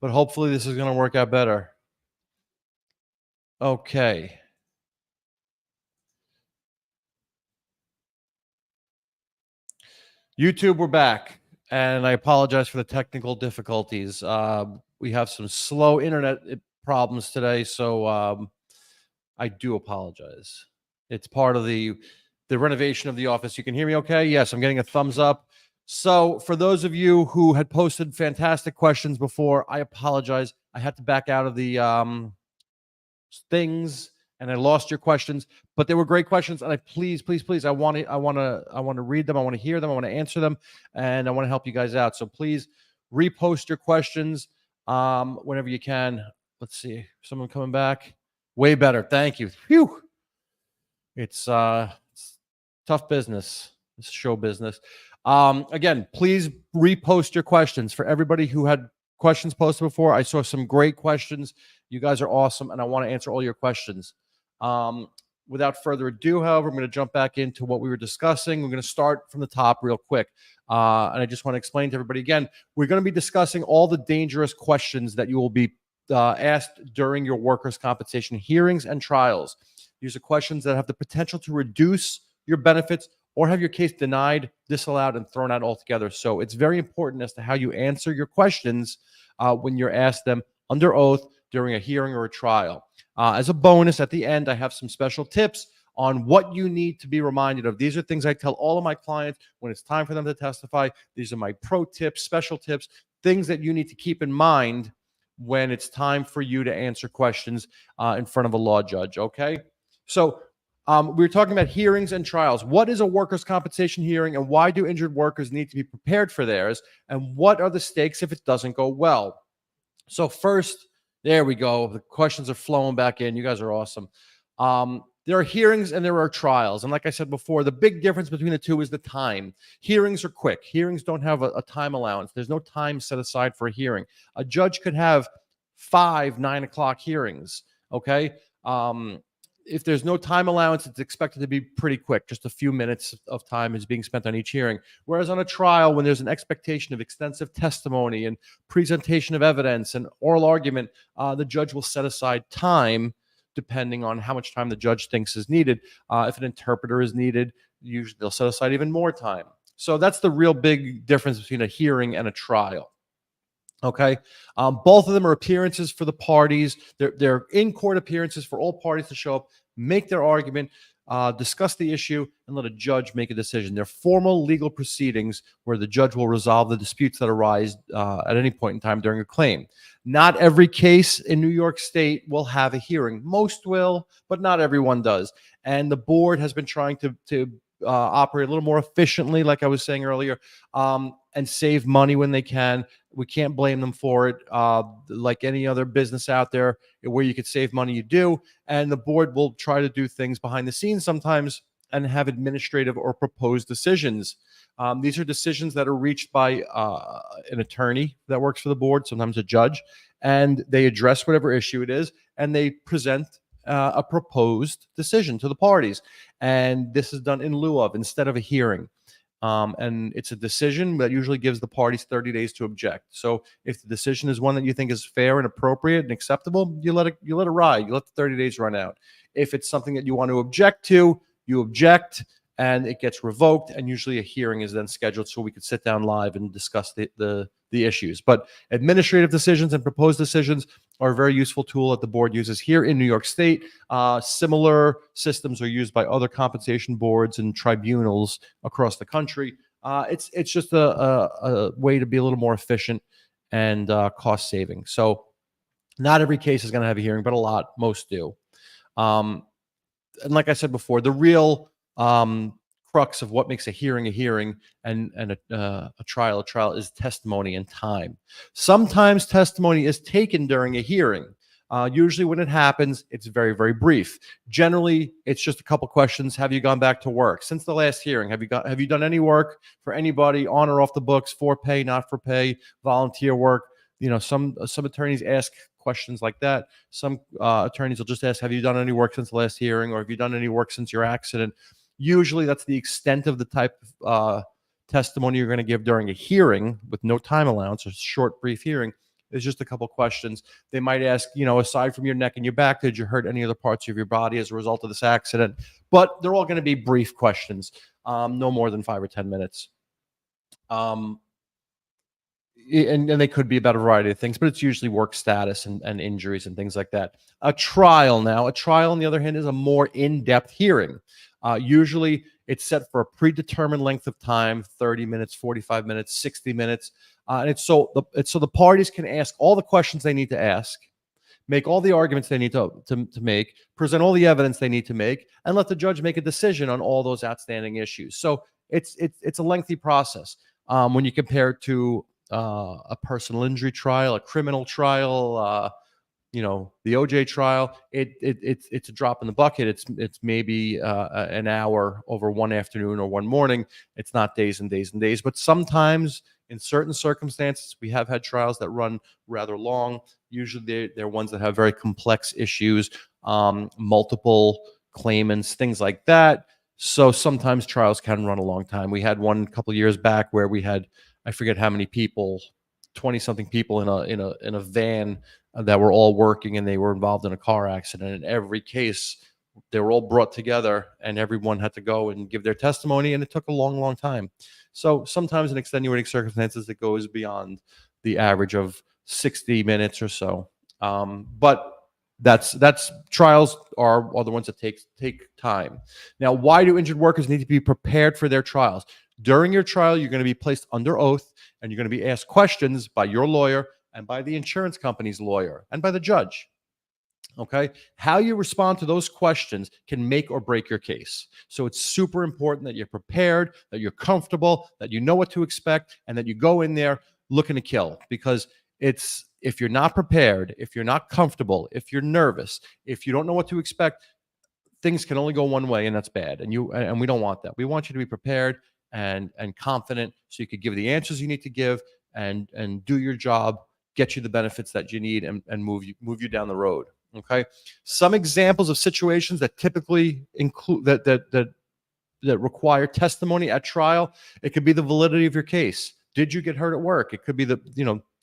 but hopefully this is going to work out better. Okay. YouTube, we're back, and I apologize for the technical difficulties. We have some slow internet problems today, so I do apologize. It's part of the renovation of the office. You can hear me okay? Yes, I'm getting a thumbs up. So for those of you who had posted fantastic questions before, I apologize. I had to back out of the things, and I lost your questions, but they were great questions. And I please, I want to read them. I want to hear them. I want to answer them, and I want to help you guys out. So please repost your questions whenever you can. Let's see, someone coming back. Way better. Thank you. Phew. It's tough business. It's show business. Again, please repost your questions. For everybody who had questions posted before, I saw some great questions. You guys are awesome, and I want to answer all your questions. Without further ado, however, I'm going to jump back into what we were discussing. We're going to start from the top real quick. And I just want to explain to everybody again, we're going to be discussing all the dangerous questions that you will be asked during your workers' compensation hearings and trials. These are questions that have the potential to reduce your benefits or have your case denied, disallowed, and thrown out altogether. So it's very important as to how you answer your questions when you're asked them under oath during a hearing or a trial. As a bonus, at the end, I have some special tips on what you need to be reminded of. These are things I tell all of my clients when it's time for them to testify. These are my pro tips, special tips, things that you need to keep in mind when it's time for you to answer questions in front of a law judge, okay? So we were talking about hearings and trials. What is a workers' compensation hearing, and why do injured workers need to be prepared for theirs? And what are the stakes if it doesn't go well? So first, there we go. The questions are flowing back in. You guys are awesome. There are hearings and there are trials. And like I said before, the big difference between the two is the time. Hearings are quick. Hearings don't have a time allowance. There's no time set aside for a hearing. A judge could have 5 9 o'clock hearings, okay? If there's no time allowance, it's expected to be pretty quick. Just a few minutes of time is being spent on each hearing. Whereas on a trial, when there's an expectation of extensive testimony and presentation of evidence and oral argument, the judge will set aside time depending on how much time the judge thinks is needed. If an interpreter is needed, usually they'll set aside even more time. So that's the real big difference between a hearing and a trial. Okay. Both of them are appearances for the parties. They're in-court appearances for all parties to show up, make their argument, discuss the issue, and let a judge make a decision. They're formal legal proceedings where the judge will resolve the disputes that arise at any point in time during a claim. Not every case in New York State will have a hearing. Most will, but not everyone does. And the board has been trying to operate a little more efficiently, like I was saying earlier, and save money when they can. We can't blame them for it. Like any other business out there where you could save money, you do. And the board will try to do things behind the scenes sometimes and have administrative or proposed decisions. These are decisions that are reached by an attorney that works for the board, sometimes a judge, and they address whatever issue it is, and they present a proposed decision to the parties. And this is done in lieu of, instead of a hearing. And it's a decision that usually gives the parties 30 days to object. So if the decision is one that you think is fair and appropriate and acceptable, you let it ride. You let the 30 days run out. If it's something that you want to object to, you object, and it gets revoked. And usually a hearing is then scheduled so we could sit down live and discuss the issues. But administrative decisions and proposed decisions are a very useful tool that the board uses here in New York State. Similar systems are used by other compensation boards and tribunals across the country. It's just a way to be a little more efficient and cost saving. So not every case is going to have a hearing, but most do. And like I said before, the real crux of what makes a hearing and a trial is testimony and time. Sometimes testimony is taken during a hearing. Usually when it happens, it's very, very brief. Generally, it's just a couple questions. Have you gone back to work since the last hearing? Have you done any work for anybody on or off the books, for pay, not for pay, volunteer work? You know, some attorneys ask questions like that. Some attorneys will just ask, have you done any work since the last hearing, or have you done any work since your accident? Usually that's the extent of the type of testimony you're going to give during a hearing with no time allowance, or short, brief hearing. is just a couple questions. They might ask, aside from your neck and your back, did you hurt any other parts of your body as a result of this accident? But they're all going to be brief questions, no more than 5 or 10 minutes. Um, and they could be about a variety of things, but it's usually work status and injuries and things like that. A trial, on the other hand, is a more in-depth hearing. Usually it's set for a predetermined length of time, 30 minutes, 45 minutes, 60 minutes. And it's so the parties can ask all the questions they need to ask, make all the arguments they need to make, present all the evidence they need to make, and let the judge make a decision on all those outstanding issues. So it's a lengthy process when you compare it to a personal injury trial, a criminal trial, the OJ trial. It's a drop in the bucket. It's maybe an hour over one afternoon or one morning. It's not days and days and days. But sometimes, in certain circumstances, we have had trials that run rather long. Usually, they're ones that have very complex issues, multiple claimants, things like that. So sometimes trials can run a long time. We had one a couple of years back where we had, I forget how many people, 20-something people in a van that were all working, and they were involved in a car accident. In every case, they were all brought together, and everyone had to go and give their testimony, and it took a long, long time. So sometimes in extenuating circumstances, it goes beyond the average of 60 minutes or so. But that's trials are the ones that take time. Now, why do injured workers need to be prepared for their trials? During your trial, you're going to be placed under oath, and you're going to be asked questions by your lawyer and by the insurance company's lawyer and by the judge. Okay? How you respond to those questions can make or break your case. So it's super important that you're prepared, that you're comfortable, that you know what to expect, and that you go in there looking to kill. Because if you're not prepared, if you're not comfortable, if you're nervous, if you don't know what to expect, things can only go one way, and that's bad. And we don't want that. We want you to be prepared and confident, so you could give the answers you need to give and do your job, get you the benefits that you need, and move you down the road. Okay. Some examples of situations that typically include that require testimony at trial. It could be the validity of your case. Did you get hurt at work? It could be the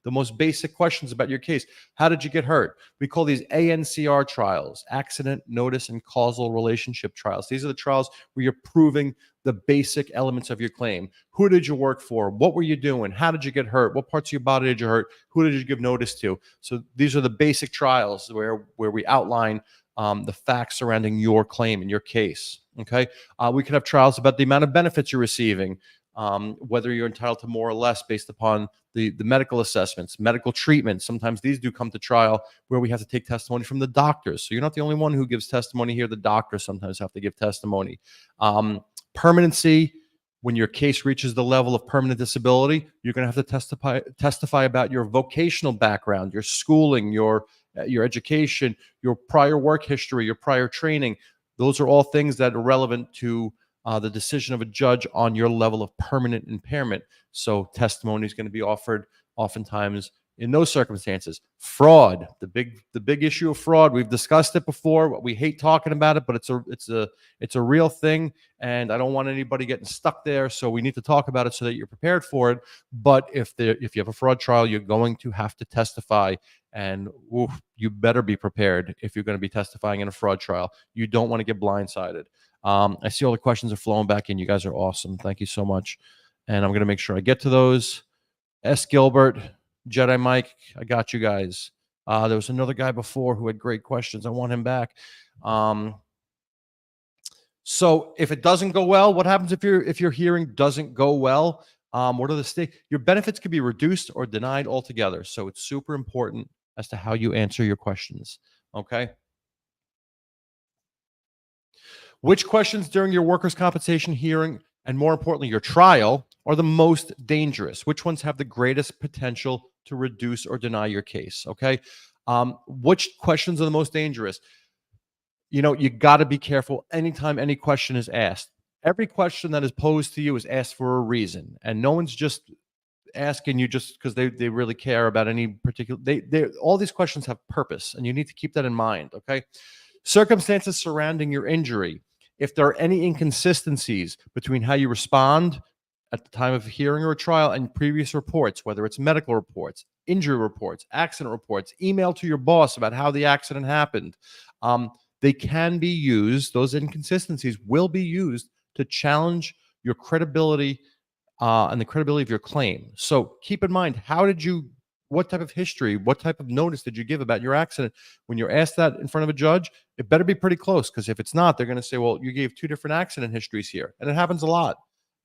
most basic questions about your case. How did you get hurt? We call these ANCR trials, accident, notice, and causal relationship trials. These are the trials where you're proving the basic elements of your claim. Who did you work for? What were you doing? How did you get hurt? What parts of your body did you hurt? Who did you give notice to? So these are the basic trials where we outline the facts surrounding your claim and your case. Okay. We could have trials about the amount of benefits you're receiving, whether you're entitled to more or less based upon the medical assessments, medical treatment. Sometimes these do come to trial where we have to take testimony from the doctors. So you're not the only one who gives testimony here. The doctors sometimes have to give testimony. Permanency, when your case reaches the level of permanent disability, you're going to have to testify about your vocational background, your schooling, your education, your prior work history, your prior training. Those are all things that are relevant to the decision of a judge on your level of permanent impairment. So testimony is going to be offered oftentimes in those circumstances. Fraud, the big issue of fraud. We've discussed it before. We hate talking about it, but it's a real thing, and I don't want anybody getting stuck there. So we need to talk about it so that you're prepared for it. But if you have a fraud trial, you're going to have to testify, and you better be prepared if you're going to be testifying in a fraud trial. You don't want to get blindsided. I see all the questions are flowing back in. You guys are awesome. Thank you so much. And I'm going to make sure I get to those. S. Gilbert, Jedi Mike, I got you guys. There was another guy before who had great questions. I want him back. So if it doesn't go well, what happens if your hearing doesn't go well? What are the stakes? Your benefits could be reduced or denied altogether. So it's super important as to how you answer your questions. Okay. Which questions during your workers' compensation hearing, and more importantly, your trial, are the most dangerous? Which ones have the greatest potential to reduce or deny your case? Okay. Which questions are the most dangerous? You got to be careful anytime any question is asked. Every question that is posed to you is asked for a reason, and no one's just asking you just because they really care about any particular. All these questions have purpose, and you need to keep that in mind. Okay. Circumstances surrounding your injury. If there are any inconsistencies between how you respond at the time of hearing or trial and previous reports, whether it's medical reports, injury reports, accident reports, email to your boss about how the accident happened. They can be used, those inconsistencies will be used to challenge your credibility and the credibility of your claim. So keep in mind, what type of history, what type of notice did you give about your accident? When you're asked that in front of a judge, it better be pretty close, because if it's not, they're going to say, well, you gave two different accident histories here. And it happens a lot.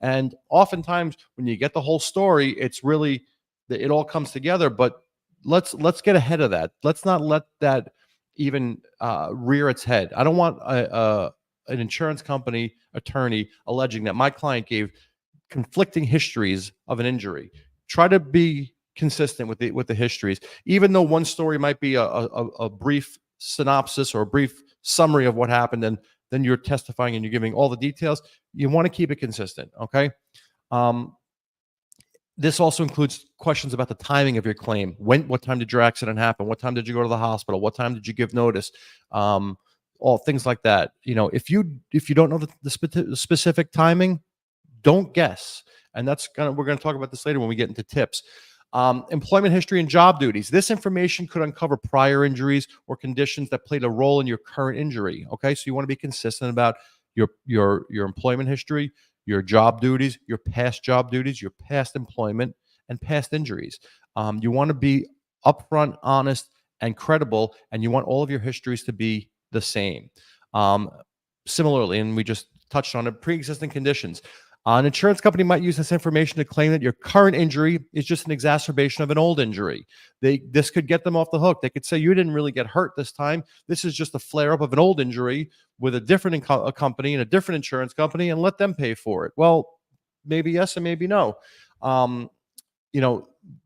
And oftentimes when you get the whole story, it's really, it all comes together. But let's get ahead of that. Let's not let that even rear its head. I don't want an insurance company attorney alleging that my client gave conflicting histories of an injury. Try to be consistent with the histories, even though one story might be a brief synopsis or a brief summary of what happened, and then you're testifying and you're giving all the details. You want to keep it consistent. Okay. This also includes questions about the timing of your claim. What time did your accident happen? What time did you go to the hospital? What time did you give notice? All things like that. If you don't know the specific timing, don't guess. And we're going to talk about this later when we get into tips. Employment history and job duties. This information could uncover prior injuries or conditions that played a role in your current injury. Okay, so you want to be consistent about your employment history, your job duties, your past job duties, your past employment, and past injuries. You want to be upfront, honest, and credible, and you want all of your histories to be the same. Similarly, and we just touched on it, pre-existing conditions. An insurance company might use this information to claim that your current injury is just an exacerbation of an old injury. This could get them off the hook. They could say, you didn't really get hurt this time. This is just a flare-up of an old injury with a different company and a different insurance company, and let them pay for it. Well, maybe yes and maybe no. The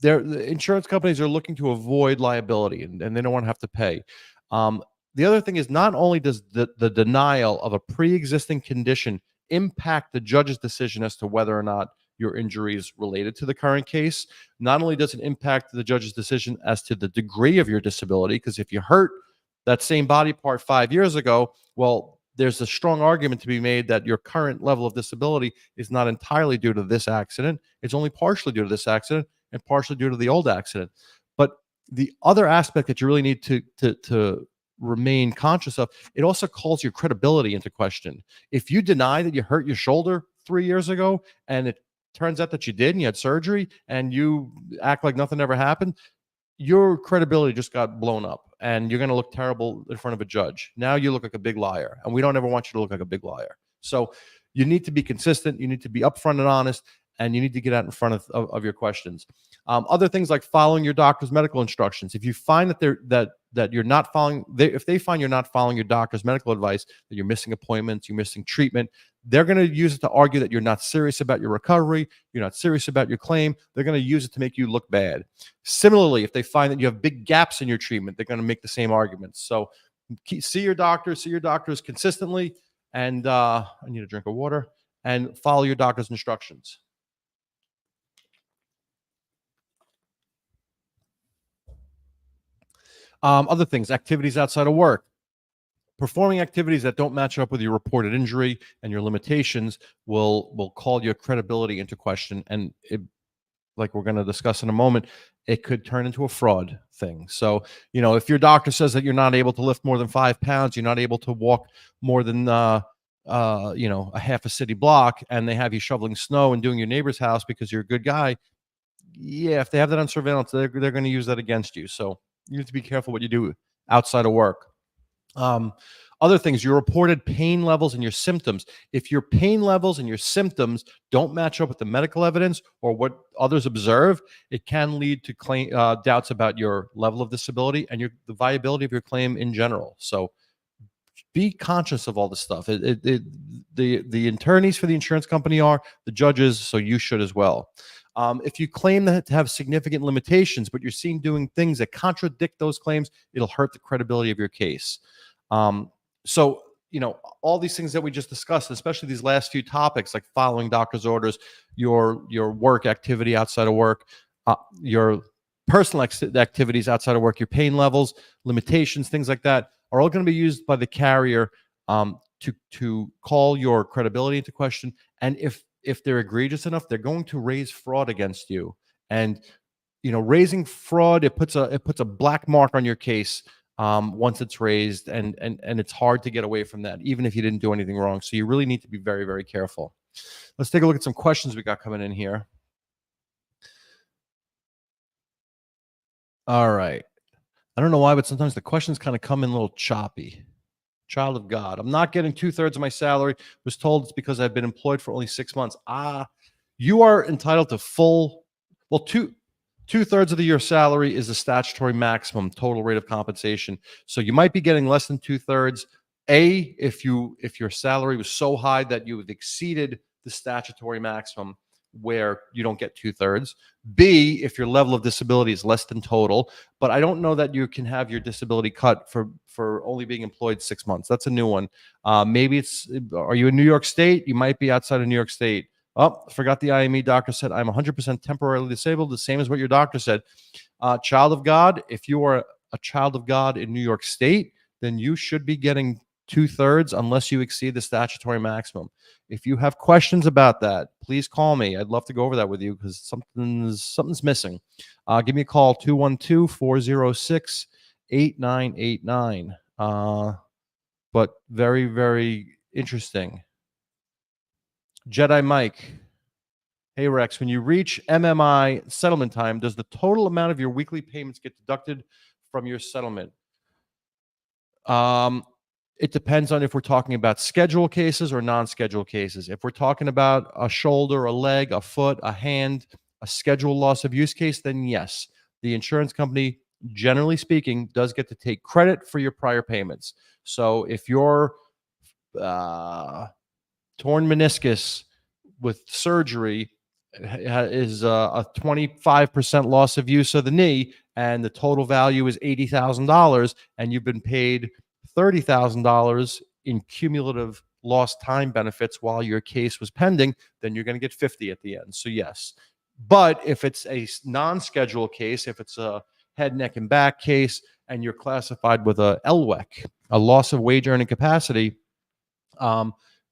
insurance companies are looking to avoid liability, and they don't want to have to pay. The other thing is, not only does the denial of a pre-existing condition impact the judge's decision as to whether or not your injury is related to the current case, not only does it impact the judge's decision as to the degree of your disability, because if you hurt that same body part 5 years ago, well, there's a strong argument to be made that your current level of disability is not entirely due to this accident. It's only partially due to this accident and partially due to the old accident. But the other aspect that you really need to remain conscious of, it also calls your credibility into question. If you deny that you hurt your shoulder 3 years ago and it turns out that you did and you had surgery and you act like nothing ever happened, your credibility just got blown up and you're going to look terrible in front of a judge. Now you look like a big liar, and we don't ever want you to look like a big liar. So you need to be consistent, you need to be upfront and honest, and you need to get out in front of your questions. Other things like following your doctor's medical instructions. If you find that you're not following, if they find you're not following your doctor's medical advice, that you're missing appointments, you're missing treatment, they're going to use it to argue that you're not serious about your recovery, you're not serious about your claim. They're going to use it to make you look bad. Similarly, if they find that you have big gaps in your treatment, they're going to make the same arguments. So see your doctors consistently, and I need a drink of water, and follow your doctor's instructions. Other things, activities outside of work. Performing activities that don't match up with your reported injury and your limitations will call your credibility into question. And like we're going to discuss in a moment, it could turn into a fraud thing. So, if your doctor says that you're not able to lift more than 5 pounds, you're not able to walk more than, a half a city block, and they have you shoveling snow and doing your neighbor's house because you're a good guy. Yeah, if they have that on surveillance, they're going to use that against you. So you need to be careful what you do outside of work. Other things, your reported pain levels and your symptoms. If your pain levels and your symptoms don't match up with the medical evidence or what others observe, it can lead to doubts about your level of disability and the viability of your claim in general. So be conscious of all this stuff. The attorneys for the insurance company are, the judges, so you should as well. If you claim that to have significant limitations, but you're seen doing things that contradict those claims, it'll hurt the credibility of your case. So, all these things that we just discussed, especially these last few topics, like following doctor's orders, your work activity outside of work, your personal activities outside of work, your pain levels, limitations, things like that, are all going to be used by the carrier to call your credibility into question. And if if they're egregious enough, they're going to raise fraud against you. And raising fraud, it puts a black mark on your case once it's raised, and it's hard to get away from that, even if you didn't do anything wrong. So you really need to be very, very careful. Let's take a look at some questions we got coming in here. All right. I don't know why, but sometimes the questions kind of come in a little choppy. Child of God. I'm not getting 2/3 of my salary. Was told it's because I've been employed for only 6 months. You are entitled to full, well, two-thirds of the year salary is the statutory maximum total rate of compensation. So you might be getting less than 2/3. If your salary was so high that you have exceeded the statutory maximum, where you don't get 2/3. B, if your level of disability is less than total. But I don't know that you can have your disability cut for only being employed 6 months. That's a new one. Maybe are you in New York State? You might be outside of New York State. Oh, forgot the IME. Doctor said I'm 100% temporarily disabled, the same as what your doctor said. Child of God, if you are a child of God in New York State, then you should be getting 2/3 unless you exceed the statutory maximum. If you have questions about that, please call me. I'd love to go over that with you because something's missing. Give me a call, 212-406-8989. But very, very interesting. Jedi Mike. Hey, Rex, when you reach MMI settlement time, does the total amount of your weekly payments get deducted from your settlement? It depends on if we're talking about schedule cases or non-schedule cases. If we're talking about a shoulder, a leg, a foot, a hand, a schedule loss of use case, then yes, the insurance company, generally speaking, does get to take credit for your prior payments. So if your torn meniscus with surgery is a 25% loss of use of the knee, and the total value is $80,000, and you've been paid $30,000 in cumulative lost time benefits while your case was pending, then you're going to get 50 at the end. So yes. But if it's a non-scheduled case, if it's a head, neck, and back case, and you're classified with a LWEC, a loss of wage earning capacity,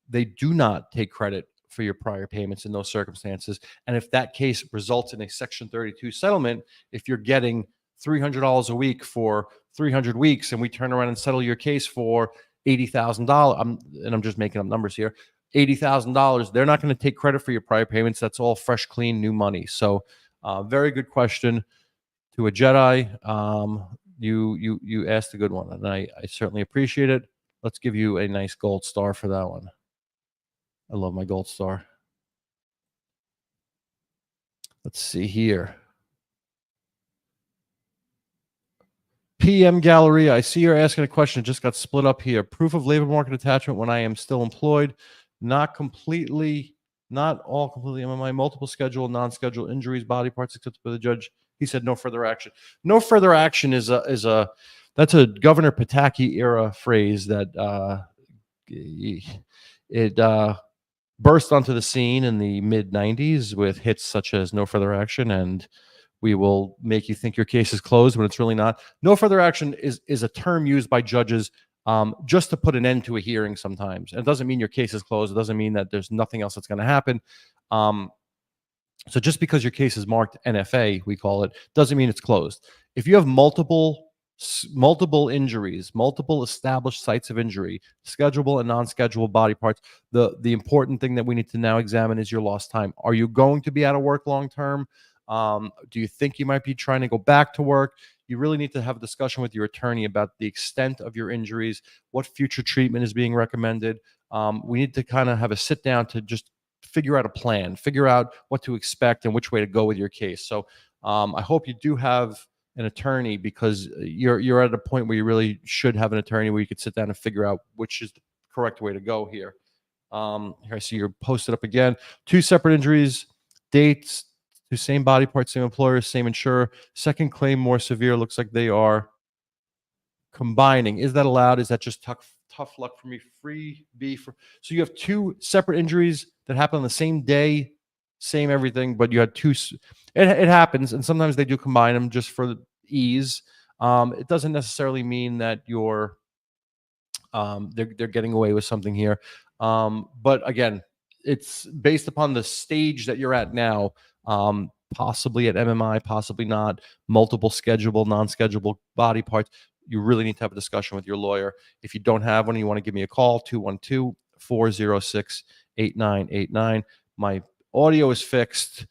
they do not take credit for your prior payments in those circumstances. And if that case results in a Section 32 settlement, if you're getting $300 a week for 300 weeks, and we turn around and settle your case for $80,000, I'm just making up numbers here, $80,000, they're not going to take credit for your prior payments. That's all fresh, clean, new money. So, very good question to a Jedi. You asked a good one, and I certainly appreciate it. Let's give you a nice gold star for that one. I love my gold star. Let's see here. PM Galleria, I see you're asking a question. It just got split up here. Proof of labor market attachment when I am still employed. Not all completely MMI, multiple schedule, non-schedule injuries, body parts accepted by the judge. He said no further action. No further action that's a Governor Pataki era phrase that burst onto the scene in the mid 90s with hits such as no further action and we will make you think your case is closed when it's really not. No further action is a term used by judges just to put an end to a hearing sometimes. And it doesn't mean your case is closed. It doesn't mean that there's nothing else that's going to happen. So just because your case is marked NFA, we call it, doesn't mean it's closed. If you have multiple injuries, multiple established sites of injury, schedulable and non-schedulable body parts, the important thing that we need to now examine is your lost time. Are you going to be out of work long term? Do you think you might be trying to go back to work? You really need to have a discussion with your attorney about the extent of your injuries, what future treatment is being recommended. We need to kind of have a sit down to just figure out a plan, figure out what to expect and which way to go with your case. So I hope you do have an attorney, because you're at a point where you really should have an attorney where you could sit down and figure out which is the correct way to go here. Here I see you're posted up again. 2 separate injuries, dates, 2 same body parts, same employer, same insurer. Second claim more severe. Looks like they are combining. Is that allowed? Is that just tough luck for me? So you have 2 separate injuries that happen on the same day, same everything, but you had 2. It happens, and sometimes they do combine them just for ease. It doesn't necessarily mean that they're getting away with something here. But again, it's based upon the stage that you're at now. Possibly at MMI, possibly not. Multiple schedulable, non-schedulable body parts. You really need to have a discussion with your lawyer. If you don't have one, you want to give me a call, 212-406-8989. My audio is fixed.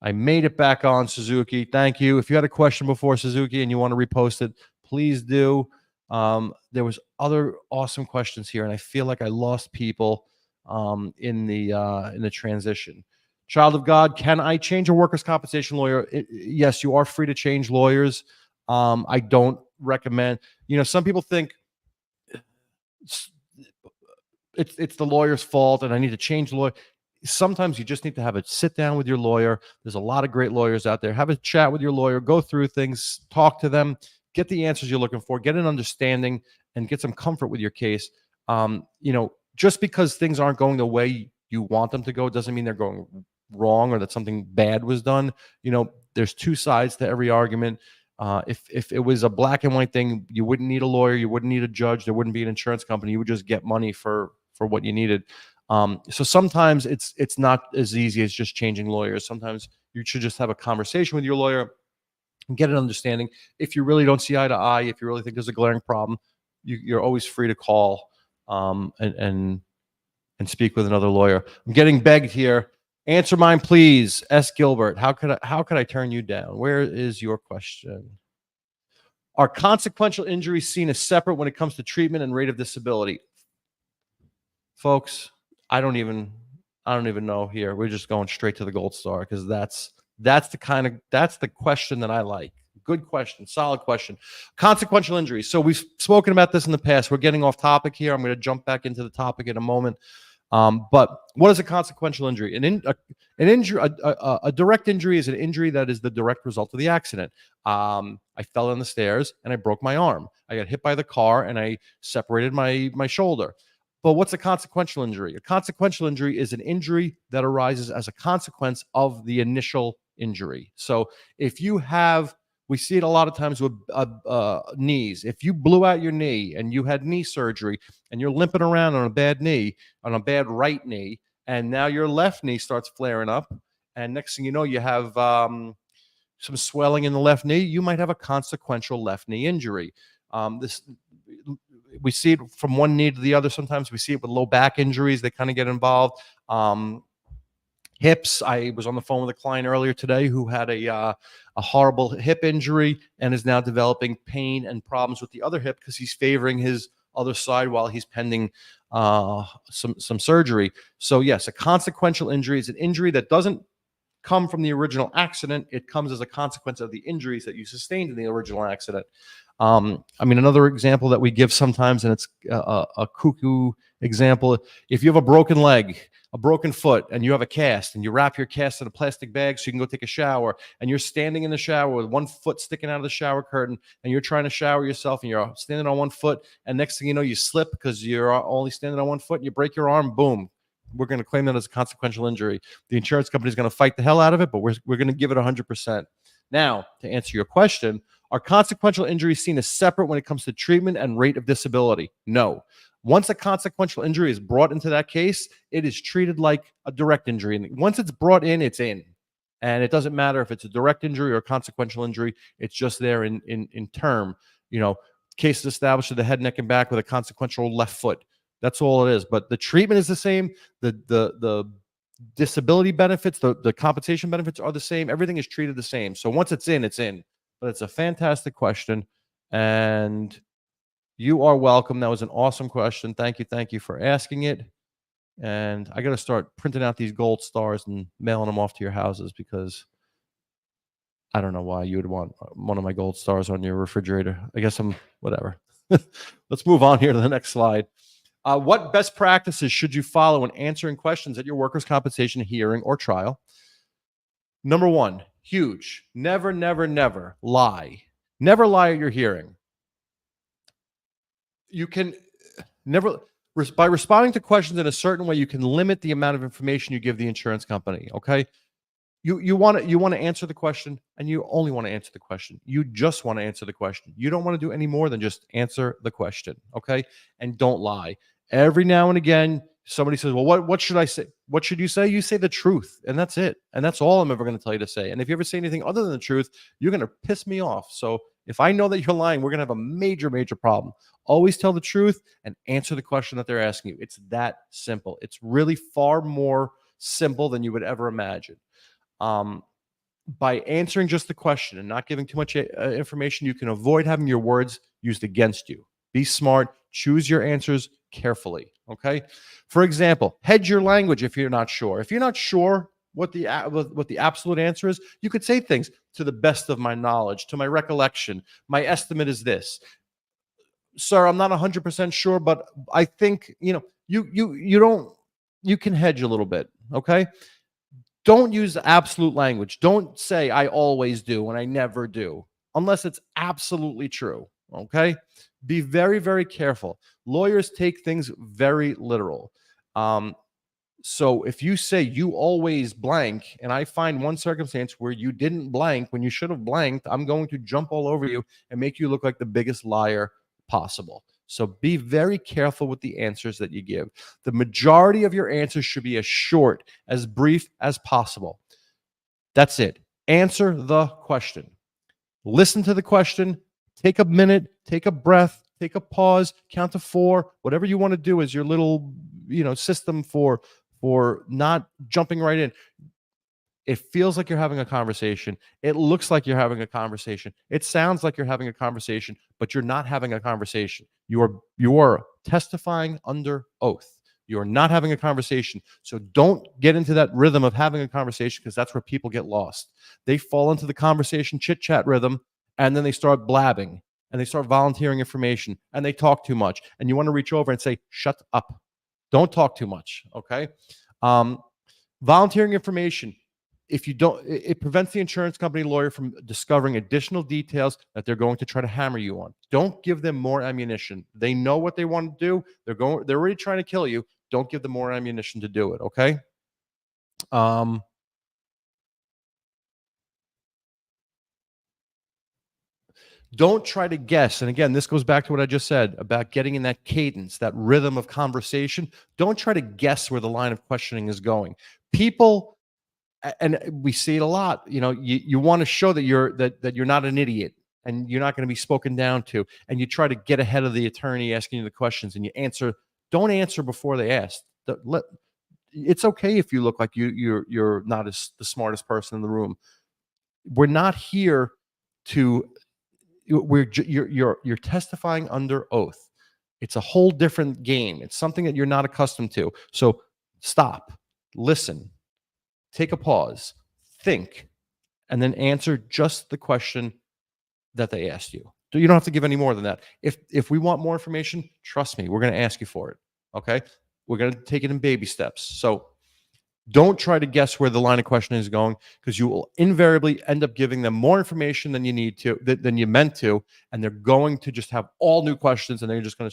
I made it back on, Suzuki. Thank you. If you had a question before, Suzuki, and you want to repost it, please do. There was other awesome questions here, and I feel like I lost people in the transition. Child of God, can I change a workers' compensation lawyer? Yes, you are free to change lawyers. I don't recommend. Some people think it's the lawyer's fault, and I need to change the lawyer. Sometimes you just need to have a sit down with your lawyer. There's a lot of great lawyers out there. Have a chat with your lawyer, go through things, talk to them, get the answers you're looking for, get an understanding, and get some comfort with your case. Just because things aren't going the way you want them to go doesn't mean they're going wrong or that something bad was done. There's two sides to every argument. If it was a black and white thing, you wouldn't need a lawyer, you wouldn't need a judge, there wouldn't be an insurance company. You would just get money for what you needed. So sometimes it's not as easy as just changing lawyers. Sometimes you should just have a conversation with your lawyer and get an understanding. If you really don't see eye to eye, if you really think there's a glaring problem, you're always free to call and speak with another lawyer. I'm getting begged here. Answer mine, please. S. Gilbert, how could I turn you down? Where is your question? Are consequential injuries seen as separate when it comes to treatment and rate of disability? Folks, I don't even know here. We're just going straight to the gold star because that's the question that I like. Good question, solid question. Consequential injuries. So we've spoken about this in the past. We're getting off topic here. I'm going to jump back into the topic in a moment. But what is a consequential injury? An injury, a direct injury is an injury that is the direct result of the accident. I fell down the stairs and I broke my arm. I got hit by the car and I separated my shoulder. But what's a consequential injury? A consequential injury is an injury that arises as a consequence of the initial injury. So if you have, we see it a lot of times with knees. If you blew out your knee and you had knee surgery and you're limping around on a bad knee, on a bad right knee, and now your left knee starts flaring up, and next thing you know, you have some swelling in the left knee, you might have a consequential left knee injury. We see it from one knee to the other. Sometimes we see it with low back injuries. They kind of get involved. Hips. I was on the phone with a client earlier today who had a horrible hip injury and is now developing pain and problems with the other hip because he's favoring his other side while he's pending some surgery. So yes, a consequential injury is an injury that doesn't come from the original accident. It comes as a consequence of the injuries that you sustained in the original accident. Another example that we give sometimes, and it's a cuckoo example. If you have a broken leg, a broken foot, and you have a cast, and you wrap your cast in a plastic bag so you can go take a shower, and you're standing in the shower with one foot sticking out of the shower curtain, and you're trying to shower yourself, and you're standing on one foot, and next thing you know, you slip because you're only standing on one foot, and you break your arm, boom. We're going to claim that as a consequential injury. The insurance company is going to fight the hell out of it, but we're going to give it 100%. Now, to answer your question, are consequential injuries seen as separate when it comes to treatment and rate of disability? No. Once a consequential injury is brought into that case, it is treated like a direct injury. And once it's brought in, it's in. And it doesn't matter if it's a direct injury or a consequential injury. It's just there in term. Cases established of the head, neck, and back with a consequential left foot. That's all it is. But the treatment is the same. The disability benefits, the compensation benefits are the same. Everything is treated the same. So once it's in, it's in. But it's a fantastic question, and you are welcome. That was an awesome question. Thank you for asking it. And I got to start printing out these gold stars and mailing them off to your houses because I don't know why you would want one of my gold stars on your refrigerator. I guess I'm whatever. Let's move on here to the next slide. What best practices should you follow when answering questions at your workers' compensation hearing or trial? Number one, huge. Never, never, never lie. Never lie at your hearing. You can never, by responding to questions in a certain way, you can limit the amount of information you give the insurance company. Okay. You want to answer the question, and you only want to answer the question. You just want to answer the question. You don't want to do any more than just answer the question. Okay. And don't lie. Every now and again, somebody says, well, what should I say? what should you say? You say the truth, and that's it. And that's all I'm ever going to tell you to say. And if you ever say anything other than the truth, you're going to piss me off. So if I know that you're lying, we're going to have a major, major problem. Always tell the truth and answer the question that they're asking you. It's that simple. It's really far more simple than you would ever imagine. By answering just the question and not giving too much information, you can avoid having your words used against you. Be smart. Choose your answers carefully. Okay. For example, hedge your language if you're not sure. If you're not sure what the absolute answer is, you could say things to the best of my knowledge, to my recollection. My estimate is this. Sir, I'm not 100% sure, but I think, you can hedge a little bit. Okay. Don't use absolute language. Don't say I always do and I never do, unless it's absolutely true. Okay. Be very, very careful. Lawyers take things very literal. So if you say you always blank, and I find one circumstance where you didn't blank when you should have blanked, I'm going to jump all over you and make you look like the biggest liar possible. So be very careful with the answers that you give. The majority of your answers should be as short, as brief as possible. That's it. Answer the question. Listen to the question. Take a minute, take a breath, take a pause, count to 4, whatever you want to do as your little, system for not jumping right in. It feels like you're having a conversation. It looks like you're having a conversation. It sounds like you're having a conversation, but you're not having a conversation. You are testifying under oath. You're not having a conversation. So don't get into that rhythm of having a conversation, because that's where people get lost. They fall into the conversation chit-chat rhythm, and then they start blabbing, and they start volunteering information, and they talk too much. And you want to reach over and say, shut up. Don't talk too much, okay? Volunteering information. If you don't, it prevents the insurance company lawyer from discovering additional details that they're going to try to hammer you on. Don't give them more ammunition. They know what they want to do. They're already trying to kill you. Don't give them more ammunition to do it. Okay. Don't try to guess. And again, this goes back to what I just said about getting in that cadence, that rhythm of conversation. Don't try to guess where the line of questioning is going. People, and we see it a lot, you want to show that you're not an idiot and you're not going to be spoken down to, and you try to get ahead of the attorney asking you the questions, and you answer. Don't answer before they ask. It's okay if you look like you're not the smartest person in the room. We're not here to. You're testifying under oath. It's a whole different game. It's something that you're not accustomed to. So stop, listen, take a pause, think, and then answer just the question that they asked you. You don't have to give any more than that. If we want more information, trust me, we're going to ask you for it. Okay? We're going to take it in baby steps. So don't try to guess where the line of questioning is going, because you will invariably end up giving them more information than you need to, than you meant to, and they're going to just have all new questions, and they're going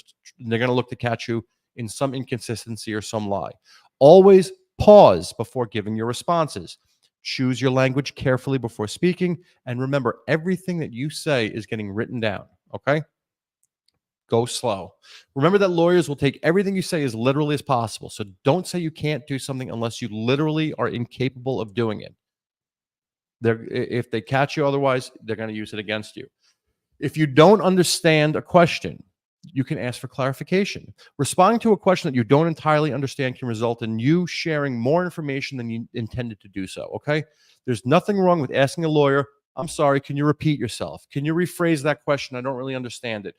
to look to catch you in some inconsistency or some lie. Always pause before giving your responses. Choose your language carefully before speaking, and remember, everything that you say is getting written down. Okay? Go slow. Remember that lawyers will take everything you say as literally as possible. So don't say you can't do something unless you literally are incapable of doing it. If they catch you otherwise, they're going to use it against you. If you don't understand a question, you can ask for clarification. Responding to a question that you don't entirely understand can result in you sharing more information than you intended to do so, okay? There's nothing wrong with asking a lawyer, I'm sorry, can you repeat yourself? Can you rephrase that question? I don't really understand it.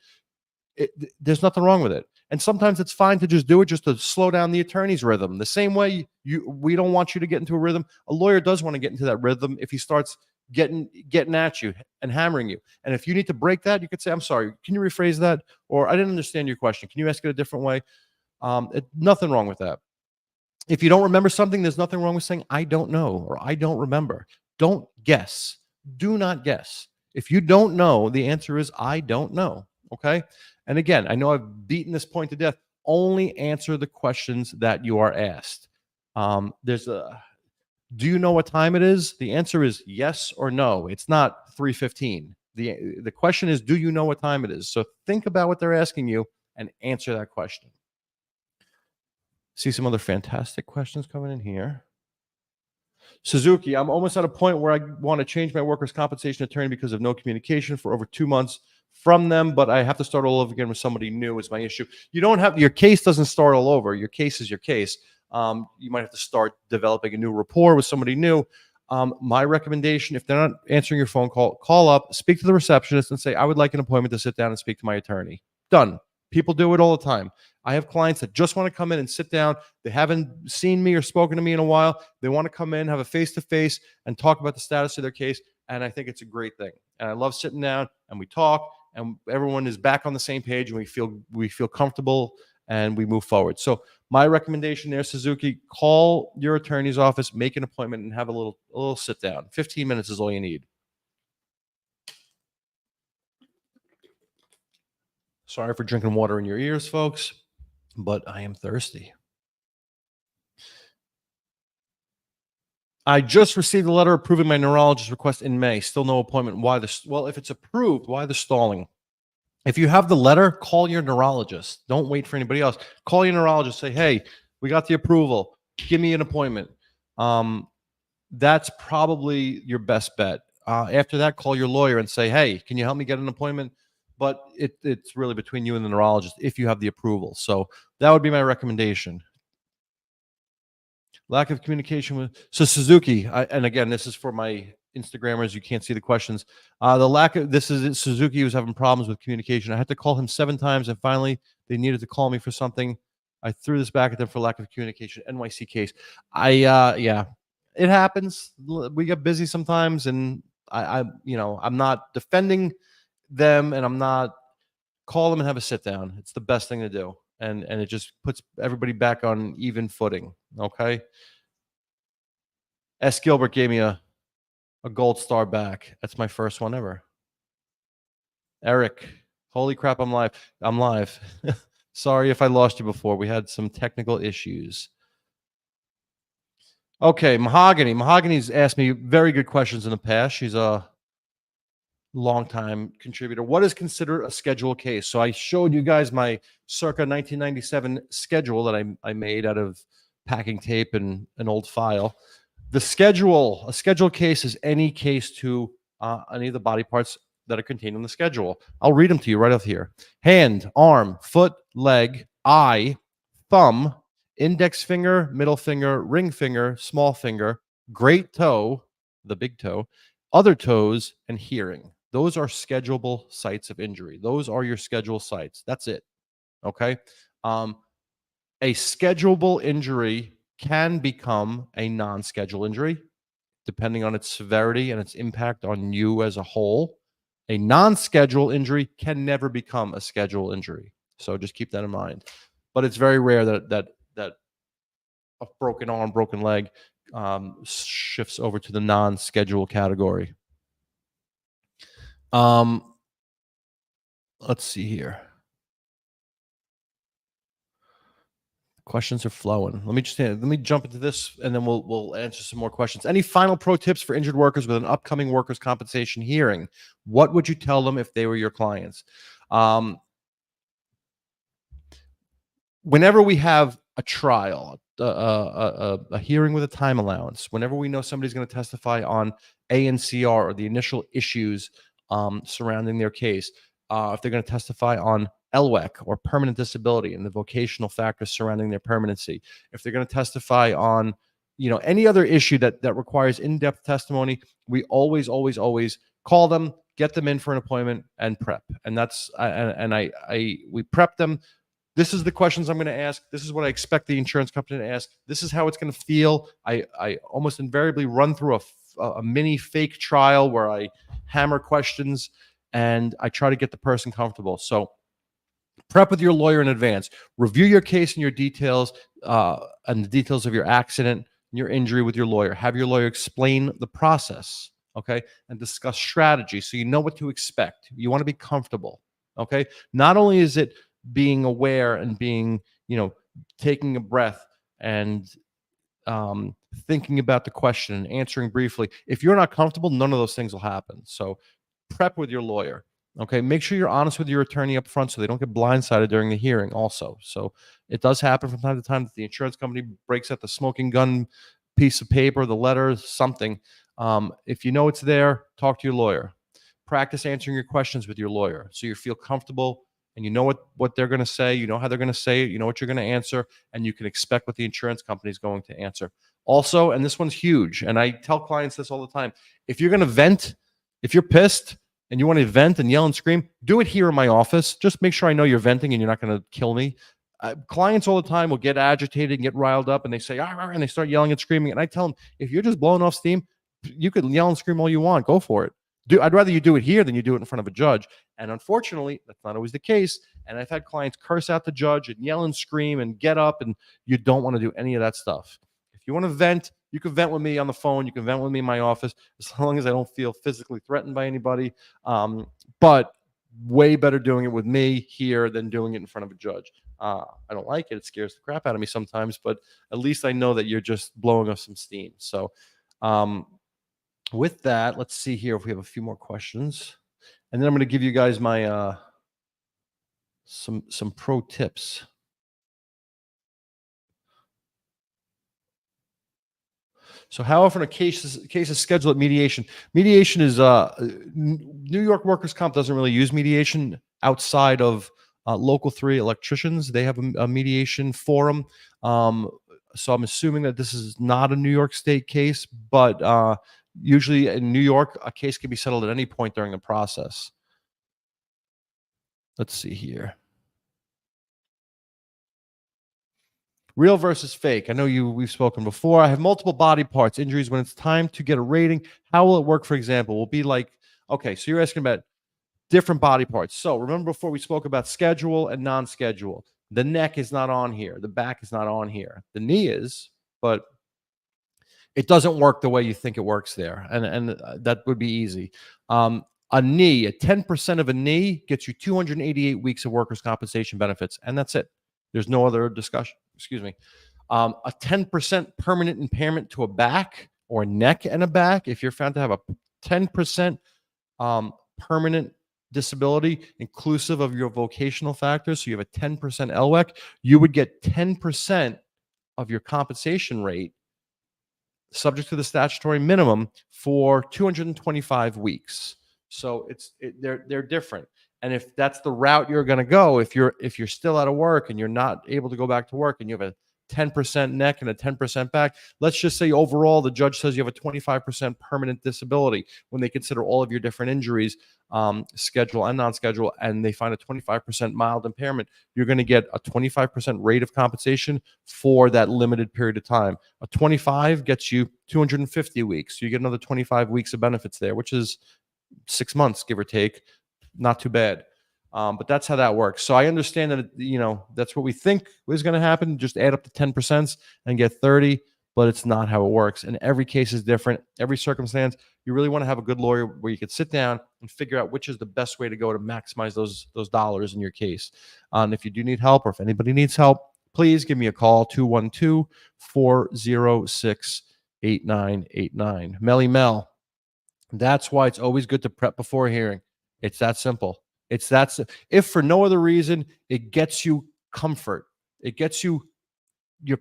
There's nothing wrong with it. And sometimes it's fine to just do it, just to slow down the attorney's rhythm. The same way we don't want you to get into a rhythm. A lawyer does want to get into that rhythm if he starts getting at you and hammering you. And if you need to break that, you could say, I'm sorry, can you rephrase that? Or I didn't understand your question. Can you ask it a different way? Nothing wrong with that. If you don't remember something, there's nothing wrong with saying, I don't know, or I don't remember. Don't guess. Do not guess. If you don't know, the answer is, I don't know. Okay? And again, I know I've beaten this point to death. Only answer the questions that you are asked. Do you know what time it is? The answer is yes or no. It's not 3:15. The question is, do you know what time it is? So think about what they're asking you and answer that question. See some other fantastic questions coming in here. Suzuki, I'm almost at a point where I want to change my workers' compensation attorney because of no communication for over 2 months from them, but I have to start all over again with somebody new is my issue. You don't have, your case doesn't start all over. Your case is your case. You might have to start developing a new rapport with somebody new. My recommendation, if they're not answering your phone call up, speak to the receptionist and say, I would like an appointment to sit down and speak to my attorney. Done. People do it all the time. I have clients that just want to come in and sit down. They haven't seen me or spoken to me in a while. They want to come in, have a face-to-face, and talk about the status of their case. And I think it's a great thing. And I love sitting down and we talk, and everyone is back on the same page, and we feel comfortable and we move forward. So my recommendation there, Suzuki, call your attorney's office, make an appointment, and have a little sit down. 15 minutes is all you need. Sorry for drinking water in your ears, folks, but I am thirsty. I just received a letter approving my neurologist request in May. Still no appointment. Why this? Well, if it's approved, why the stalling? If you have the letter, call your neurologist. Don't wait for anybody else. Call your neurologist. Say, hey, we got the approval. Give me an appointment. That's probably your best bet. After that, call your lawyer and say, hey, can you help me get an appointment? But it's really between you and the neurologist if you have the approval. So that would be my recommendation. Lack of communication with Suzuki, and again, this is for my Instagrammers. You can't see the questions. The lack of this is Suzuki was having problems with communication. I had to call him 7 times, and finally they needed to call me for something. I threw this back at them for lack of communication. NYC case. Yeah, it happens. We get busy sometimes, and I'm not defending them, and I'm not. Call them and have a sit down. It's the best thing to do, and it just puts everybody back on even footing. Okay. S. Gilbert gave me a gold star back. That's my first one ever. Eric, holy crap, I'm live. I'm live. Sorry if I lost you before. We had some technical issues. Okay, Mahogany. Mahogany's asked me very good questions in the past. She's a longtime contributor. What is considered a schedule case? So I showed you guys my circa 1997 schedule that I made out of packing tape and an old file. A schedule case is any case to any of the body parts that are contained in the schedule. I'll read them to you right off here. Hand, arm, foot, leg, eye, thumb, index finger, middle finger, ring finger, small finger, great toe, the big toe, other toes, and hearing. Those are schedulable sites of injury. Those are your schedule sites. That's it. Okay. A schedulable injury can become a non-schedule injury depending on its severity and its impact on you as a whole. A non-schedule injury can never become a schedule injury. So just keep that in mind. But it's very rare that a broken arm, broken leg shifts over to the non-schedule category. Let's see here. Questions are flowing. Let me jump into this, and then we'll answer some more questions. Any final pro tips for injured workers with an upcoming workers' compensation hearing? What would you tell them if they were your clients? Whenever we have a trial, a hearing with a time allowance, whenever we know somebody's going to testify on ANCR or the initial issues surrounding their case, if they're going to testify on LWEC or permanent disability and the vocational factors surrounding their permanency, if they're going to testify on any other issue that requires in-depth testimony, we always call them, get them in for an appointment, and prep. And that's we prep them. This is the questions I'm going to ask. This is what I expect the insurance company to ask. This is how it's going to feel. I almost invariably run through a mini fake trial where I hammer questions and I try to get the person comfortable. So prep with your lawyer in advance. Review your case and your details and the details of your accident and your injury with your lawyer. Have your lawyer explain the process, okay, and discuss strategy so you know what to expect. You want to be comfortable, okay? Not only is it being aware and being, taking a breath and thinking about the question and answering briefly. If you're not comfortable, none of those things will happen. So prep with your lawyer. Okay, make sure you're honest with your attorney up front so they don't get blindsided during the hearing also. So it does happen from time to time that the insurance company breaks out the smoking gun piece of paper, the letter, something. If you know it's there, talk to your lawyer. Practice answering your questions with your lawyer so you feel comfortable and you know what they're going to say, you know how they're going to say it, you know what you're going to answer, and you can expect what the insurance company is going to answer. Also, and this one's huge, and I tell clients this all the time, if you're going to vent, if you're pissed, and you want to vent and yell and scream, do it here in my office. Just make sure I know you're venting and you're not going to kill me. Clients all the time will get agitated and get riled up, and they say, "Ah," and they start yelling and screaming. And I tell them, if you're just blowing off steam, you could yell and scream all you want. Go for it. I'd rather you do it here than you do it in front of a judge. And unfortunately, that's not always the case. And I've had clients curse out the judge and yell and scream and get up, and you don't want to do any of that stuff. If you want to vent, you can vent with me on the phone. You can vent with me in my office, as long as I don't feel physically threatened by anybody. But way better doing it with me here than doing it in front of a judge. I don't like it. It scares the crap out of me sometimes, but at least I know that you're just blowing off some steam. So with that, let's see here if we have a few more questions. And then I'm going to give you guys my some pro tips. So how often are cases scheduled at mediation? Mediation is New York workers' comp doesn't really use mediation outside of local 3 electricians. They have a mediation forum. So I'm assuming that this is not a New York State case, but usually in New York, a case can be settled at any point during the process. Let's see here. Real versus fake. I know we've spoken before. I have multiple body parts injuries. When it's time to get a rating, how will it work? For example, will be like, okay, so you're asking about different body parts. So remember before we spoke about schedule and non-schedule. The neck is not on here. The back is not on here. The knee is, but it doesn't work the way you think it works there. And that would be easy. A knee, at 10% of a knee gets you 288 weeks of workers' compensation benefits, and that's it. There's no other discussion. Excuse me. A 10% permanent impairment to a back or a neck and a back, if you're found to have a 10% permanent disability, inclusive of your vocational factors, so you have a 10% LWEC, you would get 10% of your compensation rate subject to the statutory minimum for 225 weeks. So they're different. And if that's the route you're going to go, if you're still out of work and you're not able to go back to work and you have a 10% neck and a 10% back, let's just say overall the judge says you have a 25% permanent disability when they consider all of your different injuries, schedule and non-schedule, and they find a 25% mild impairment, you're going to get a 25% rate of compensation for that limited period of time. A 25 gets you 250 weeks. So you get another 25 weeks of benefits there, which is 6 months, give or take. Not too bad. But that's how that works. So I understand that, that's what we think is going to happen. Just add up the 10% and get 30, but it's not how it works. And every case is different. Every circumstance, you really want to have a good lawyer where you could sit down and figure out which is the best way to go to maximize those dollars in your case. And if you do need help, or if anybody needs help, please give me a call, 212-406-8989. Melly Mel. That's why it's always good to prep before a hearing. It's that simple. If for no other reason, it gets you comfort. It gets you're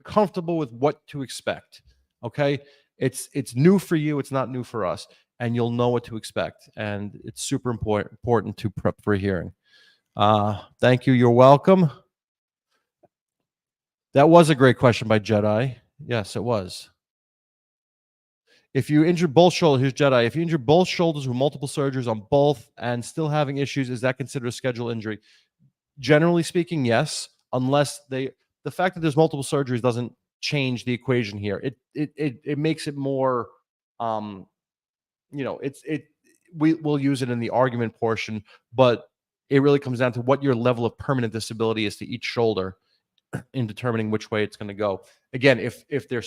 comfortable with what to expect. Okay. It's new for you. It's not new for us. And you'll know what to expect. And it's super important to prep for a hearing. Thank you. You're welcome. That was a great question by Jedi. Yes, it was. If you injure both shoulders, here's Jedi. If you injure both shoulders with multiple surgeries on both and still having issues, is that considered a scheduled injury? Generally speaking, yes, unless the fact that there's multiple surgeries doesn't change the equation here. It makes it more, we'll use it in the argument portion, but it really comes down to what your level of permanent disability is to each shoulder in determining which way it's going to go. Again, if the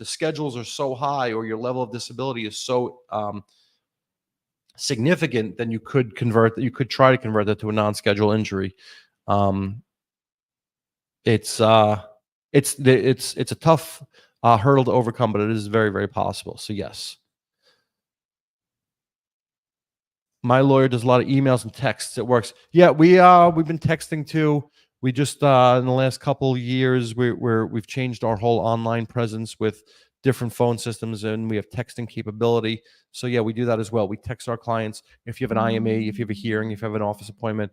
schedules are so high or your level of disability is so significant, then you could try to convert that to a non-schedule injury. It's a tough hurdle to overcome, but it is very, very possible. So yes. My lawyer does a lot of emails and texts. It works. Yeah, we've been texting too. We just in the last couple of years we've changed our whole online presence with different phone systems, and we have texting capability. So yeah, we do that as well. We text our clients if you have an IME, if you have a hearing, if you have an office appointment.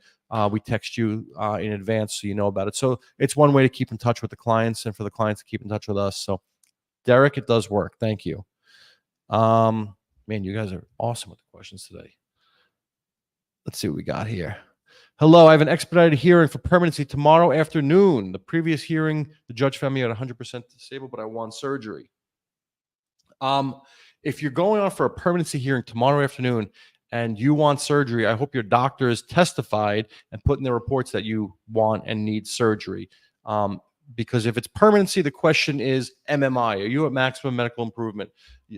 We text you in advance so you know about it. So it's one way to keep in touch with the clients and for the clients to keep in touch with us. So Derek, it does work. Thank you. Man, you guys are awesome with the questions today. Let's see what we got here. Hello, I have an expedited hearing for permanency tomorrow afternoon. The previous hearing, the judge found me at 100% disabled, but I want surgery. If you're going on for a permanency hearing tomorrow afternoon and you want surgery, I hope your doctor has testified and put in their reports that you want and need surgery. Because if it's permanency, the question is MMI. Are you at maximum medical improvement?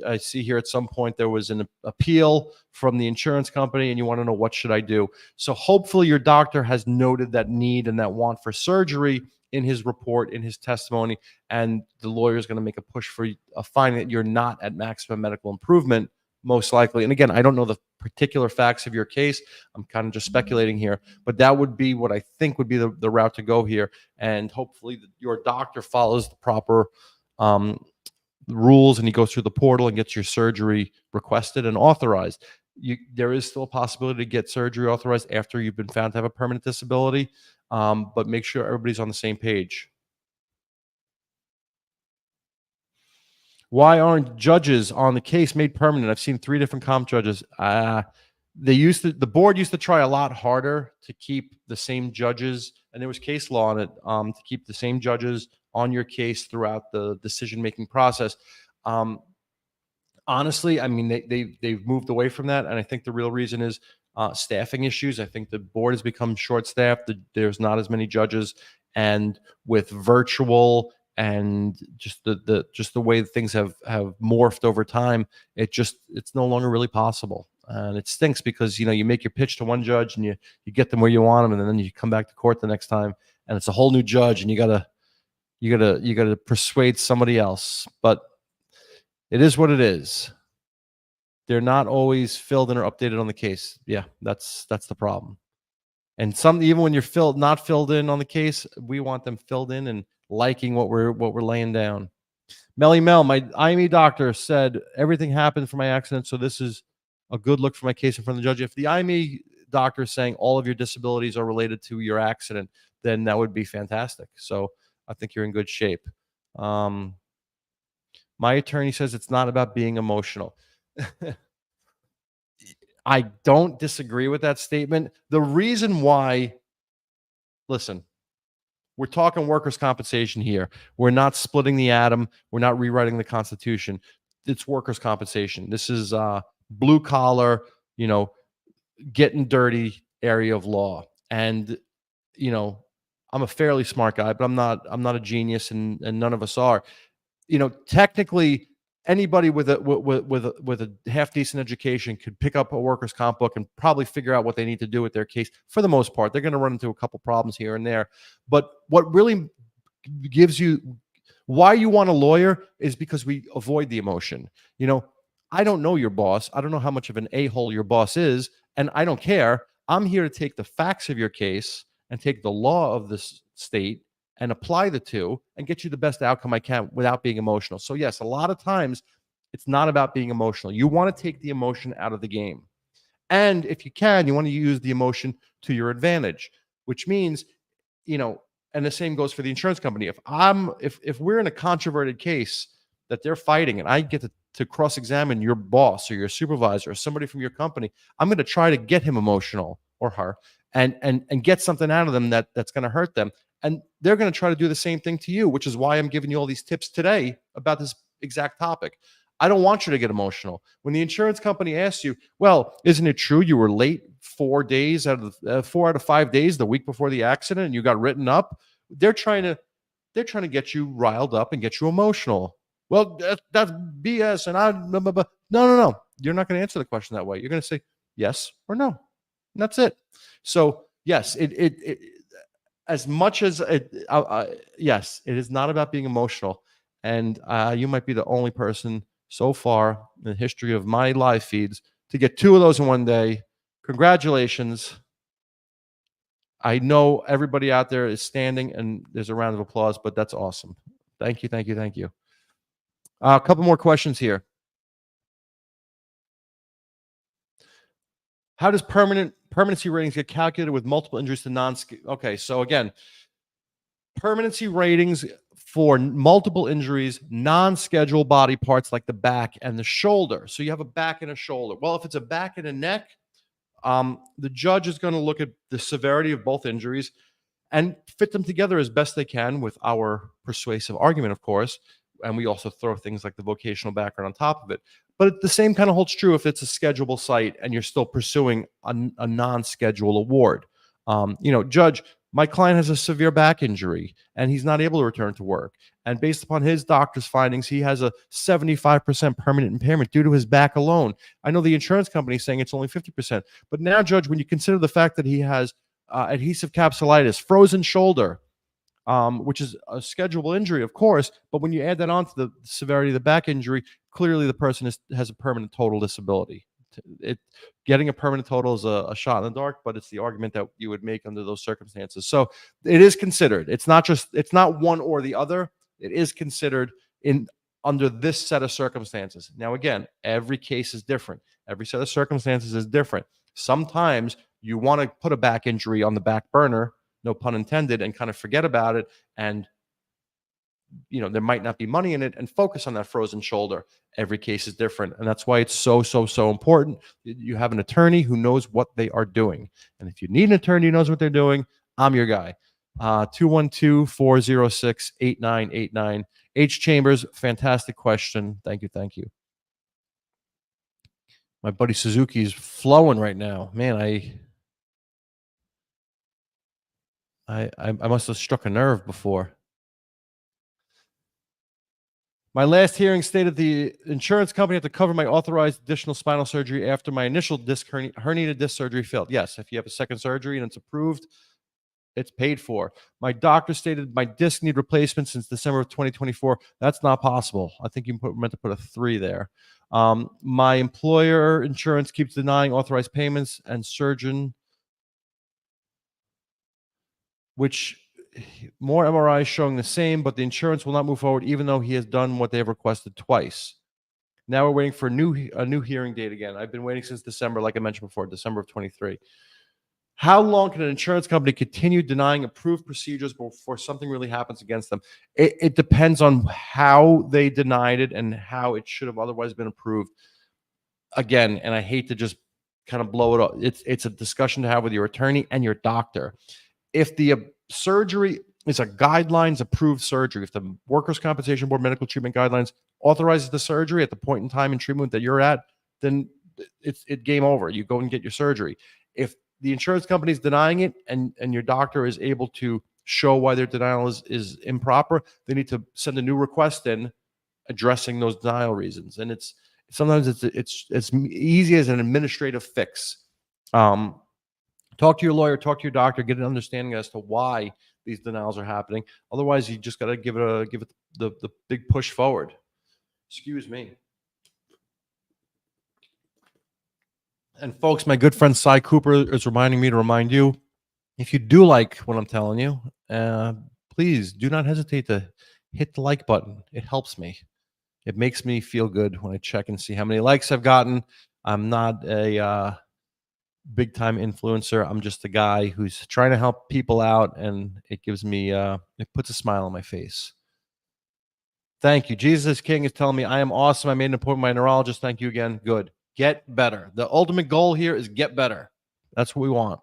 I see here at some point there was an appeal from the insurance company and you want to know what should I do. So hopefully your doctor has noted that need and that want for surgery in his report, in his testimony, and the lawyer is going to make a push for a finding that you're not at maximum medical improvement, most likely. And again, I don't know the particular facts of your case. I'm kind of just speculating here, but that would be what I think would be the route to go here. And hopefully your doctor follows the proper rules and he goes through the portal and gets your surgery requested and authorized. There is still a possibility to get surgery authorized after you've been found to have a permanent disability, but make sure everybody's on the same page. Why aren't judges on the case made permanent? I've seen 3 different comp judges. The board used to try a lot harder to keep the same judges, and there was case law on it, to keep the same judges on your case throughout the decision-making process. Honestly, I mean, they've moved away from that, and I think the real reason is staffing issues. I think the board has become short-staffed. There's not as many judges, and with virtual and just the way things have morphed over time, it's no longer really possible. And it stinks because you make your pitch to one judge and you get them where you want them, and then you come back to court the next time and it's a whole new judge and you gotta persuade somebody else. But it is what it is. They're not always filled in or updated on the case. Yeah, that's the problem. And even when you're not filled in on the case, we want them filled in and liking what we're laying down. Melly Mel, my IME doctor said everything happened for my accident, so this is a good look for my case in front of the judge. If the IME doctor is saying all of your disabilities are related to your accident, then that would be fantastic. So I think you're in good shape. My attorney says it's not about being emotional. I don't disagree with that statement. The reason why, listen, we're talking workers' compensation here. We're not splitting the atom. We're not rewriting the Constitution. It's workers' compensation. This is blue collar, getting dirty area of law. And I'm a fairly smart guy, but I'm not a genius, and none of us are. Technically, anybody with a half decent education could pick up a workers' comp book and probably figure out what they need to do with their case. For the most part, they're going to run into a couple problems here and there, but what really gives you why you want a lawyer is because we avoid the emotion. I don't know your boss. I don't know how much of an a-hole your boss is, and I don't care. I'm here to take the facts of your case and take the law of this state and apply the two and get you the best outcome I can without being emotional. So yes, a lot of times it's not about being emotional. You want to take the emotion out of the game. And if you can, you want to use the emotion to your advantage, which means, and the same goes for the insurance company. If we're in a controverted case that they're fighting and I get to cross-examine your boss or your supervisor or somebody from your company, I'm going to try to get him emotional or her and get something out of them that's going to hurt them. And they're going to try to do the same thing to you, which is why I'm giving you all these tips today about this exact topic. I don't want you to get emotional. When the insurance company asks you, well, isn't it true you were late 4 out of 5 days the week before the accident and you got written up? They're trying to get you riled up and get you emotional. Well, that's BS. And no. You're not going to answer the question that way. You're going to say yes or no. And that's it. So yes, as much as yes, it is not about being emotional. And you might be the only person so far in the history of my live feeds to get 2 of those in one day. Congratulations. I know everybody out there is standing and there's a round of applause, but that's awesome. Thank you, thank you, thank you. A couple more questions here. How does permanency ratings get calculated with multiple injuries to non? Okay, so again, permanency ratings for multiple injuries, non-scheduled body parts like the back and the shoulder. So you have a back and a shoulder. Well, if it's a back and a neck, the judge is going to look at the severity of both injuries and fit them together as best they can with our persuasive argument, of course. And we also throw things like the vocational background on top of it. But the same kind of holds true if it's a schedulable site and you're still pursuing a non-schedule award. Judge, my client has a severe back injury and he's not able to return to work. And based upon his doctor's findings, he has a 75% permanent impairment due to his back alone. I know the insurance company is saying it's only 50%. But now, Judge, when you consider the fact that he has adhesive capsulitis, frozen shoulder, which is a schedulable injury, of course, but when you add that on to the severity of the back injury, clearly the person has a permanent total disability. Getting a permanent total is a shot in the dark, but it's the argument that you would make under those circumstances. So it is considered. It's not one or the other. It is considered under this set of circumstances. Now, again, every case is different. Every set of circumstances is different. Sometimes you want to put a back injury on the back burner, no pun intended, and kind of forget about it. And, there might not be money in it and focus on that frozen shoulder. Every case is different. And that's why it's so important. You have an attorney who knows what they are doing. And if you need an attorney who knows what they're doing, I'm your guy. 212-406-8989. H. Chambers, fantastic question. Thank you. Thank you. My buddy Suzuki's flowing right now. Man, I must have struck a nerve before. My last hearing stated the insurance company had to cover my authorized additional spinal surgery after my initial herniated disc surgery failed. Yes, if you have a second surgery and it's approved, it's paid for. My doctor stated my disc need replacement since December of 2024. That's not possible. I think you meant to put a 3 there. My employer insurance keeps denying authorized payments and surgeon, which more MRIs showing the same, but the insurance will not move forward even though he has done what they have requested twice. Now we're waiting for a new hearing date again. I've been waiting since December, like I mentioned before, December of 23. How long can an insurance company continue denying approved procedures before something really happens against them? It depends on how they denied it and how it should have otherwise been approved. Again, and I hate to just kind of blow it up. It's a discussion to have with your attorney and your doctor. If the surgery is a guidelines approved surgery, if the Workers' Compensation Board medical treatment guidelines authorizes the surgery at the point in time in treatment that you're at, then it's game over. You go and get your surgery. If the insurance company is denying it and your doctor is able to show why their denial is improper, they need to send a new request in addressing those denial reasons. And sometimes it's as easy as an administrative fix. Talk to your lawyer, talk to your doctor, get an understanding as to why these denials are happening. Otherwise, you just got to give it the big push forward. Excuse me. And folks, my good friend Cy Cooper is reminding me to remind you, if you do like what I'm telling you, please do not hesitate to hit the like button. It helps me. It makes me feel good when I check and see how many likes I've gotten. I'm not a big time influencer. I'm just a guy who's trying to help people out, and it gives me it puts a smile on my face. Thank you. Jesus King is telling me I am awesome. I made an appointment with my neurologist. Thank you again. Good. Get better. The ultimate goal here is get better. That's what we want.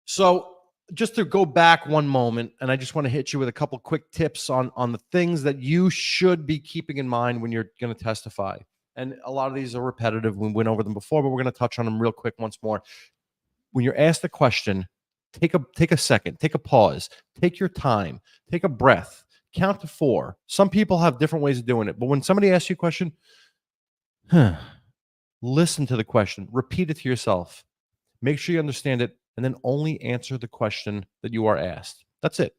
So just to go back one moment, and I just want to hit you with a couple quick tips on the things that you should be keeping in mind when you're going to testify. And a lot of these are repetitive. We went over them before, but we're going to touch on them real quick once more. When you're asked a question, take a second, take a pause, take your time, take a breath, count to 4. Some people have different ways of doing it, but when somebody asks you a question, listen to the question, repeat it to yourself, make sure you understand it, and then only answer the question that you are asked. That's it.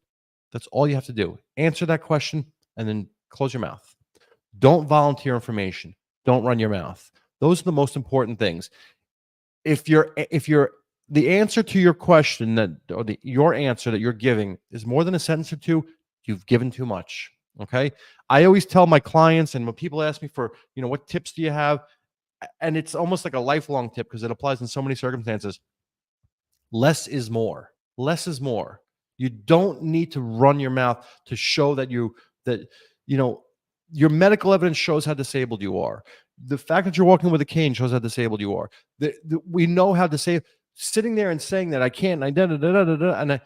That's all you have to do. Answer that question and then close your mouth. Don't volunteer information. Don't run your mouth. Those are the most important things. If you're the answer to your question that, or your answer that you're giving is more than a sentence or two, you've given too much. Okay. I always tell my clients, and when people ask me for, what tips do you have? And it's almost like a lifelong tip because it applies in so many circumstances. Less is more. Less is more. You don't need to run your mouth to show that that you know your medical evidence shows how disabled you are. The fact that you're walking with a cane shows how disabled you are. We know how disabled. Sitting there and saying that I can't, and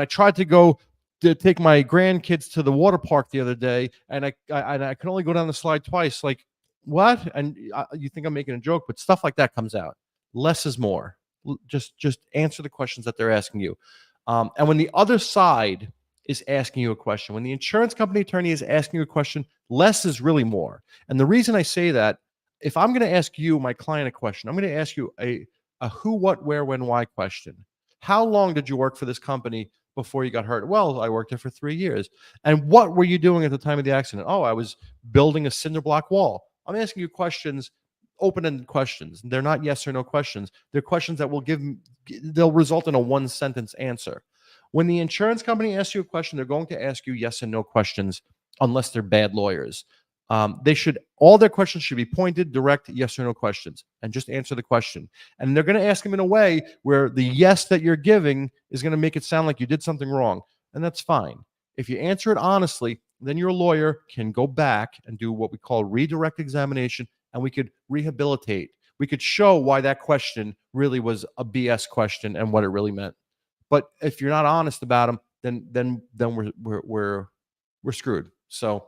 I tried to go to take my grandkids to the water park the other day, and I can only go down the slide twice. Like, what? And you think I'm making a joke, but stuff like that comes out. Less is more. Just answer the questions that they're asking you. And when the other side is asking you a question, when the insurance company attorney is asking you a question, less is really more. And the reason I say that, if I'm going to ask you, my client, a question, I'm going to ask you a who, what, where, when, why question. How long did you work for this company before you got hurt? Well, I worked there for 3 years. And what were you doing at the time of the accident? Oh, I was building a cinder block wall. I'm asking you questions, open-ended questions. They're not yes or no questions. They're questions that they'll result in a one-sentence answer. When the insurance company asks you a question, they're going to ask you yes and no questions unless they're bad lawyers. All their questions should be pointed, direct, yes or no questions, and just answer the question. And they're going to ask them in a way where the yes that you're giving is going to make it sound like you did something wrong. And that's fine. If you answer it honestly, then your lawyer can go back and do what we call redirect examination, and we could rehabilitate. We could show why that question really was a BS question and what it really meant. But if you're not honest about them, then we're screwed. So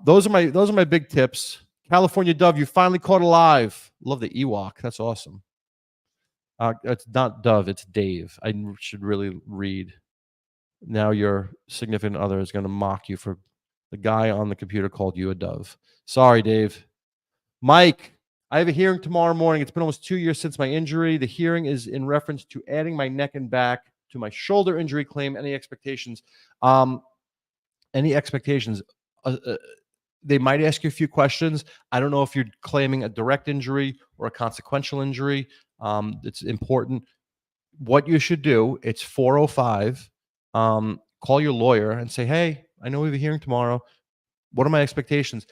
those are my big tips. California Dove, you finally caught alive. Love the Ewok. That's awesome. It's not Dove, it's Dave. I should really read. Now your significant other is going to mock you for the guy on the computer called you a dove. Sorry, Dave. Mike, I have a hearing tomorrow morning. It's been almost 2 years since my injury. The hearing is in reference to adding my neck and back to my shoulder injury claim. Any expectations? Any expectations? They might ask you a few questions. I don't know if you're claiming a direct injury or a consequential injury. It's important. What you should do, it's 4:05. Call your lawyer and say, hey, I know we have a hearing tomorrow. What are my expectations?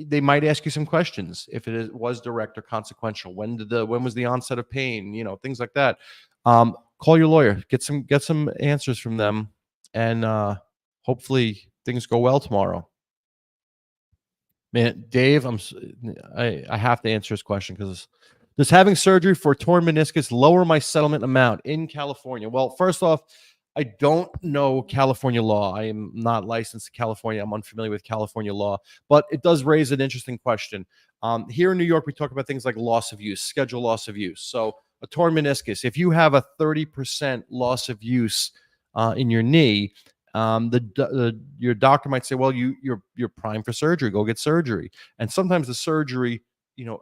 They might ask you some questions if was direct or consequential. When was the onset of pain? Things like that. Call your lawyer. Get some answers from them, and hopefully things go well tomorrow. Man, Dave, I have to answer his question because does having surgery for a torn meniscus lower my settlement amount in California? Well, first off, I don't know California law. I am not licensed in California. I'm unfamiliar with California law, but it does raise an interesting question. Here in New York, we talk about things like loss of use, schedule loss of use. So a torn meniscus, if you have a 30% loss of use in your knee, your doctor might say, well, you're primed for surgery. Go get surgery. And sometimes the surgery,